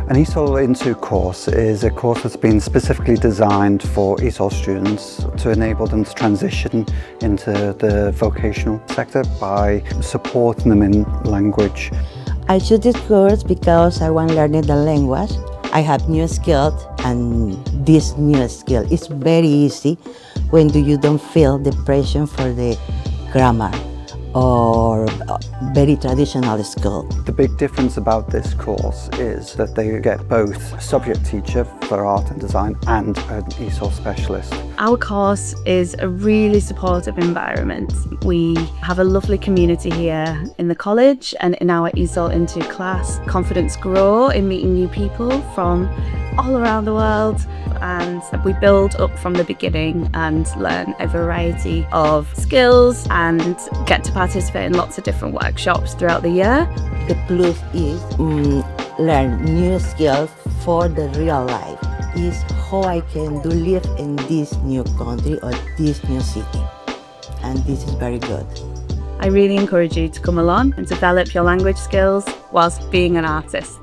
An ESOL Into course is a course that's been specifically designed for ESOL students to enable them to transition into the vocational sector by supporting them in language. I choose this course because I want to learn the language. I have new skills, and this new skill is very easy when you don't feel the pressure for the grammar or very traditional school. The big difference about this course is that they get both a subject teacher for art and design and an ESOL specialist. Our course is a really supportive environment. We have a lovely community here in the college and in our ESOL Into class. Confidence grow in meeting new people from all around the world, and we build up from the beginning and learn a variety of skills and get to participate in lots of different workshops throughout the year. The plus is learn new skills for the real life. Is how I can live in this new country or this new city, and this is very good. I really encourage you to come along and develop your language skills whilst being an artist.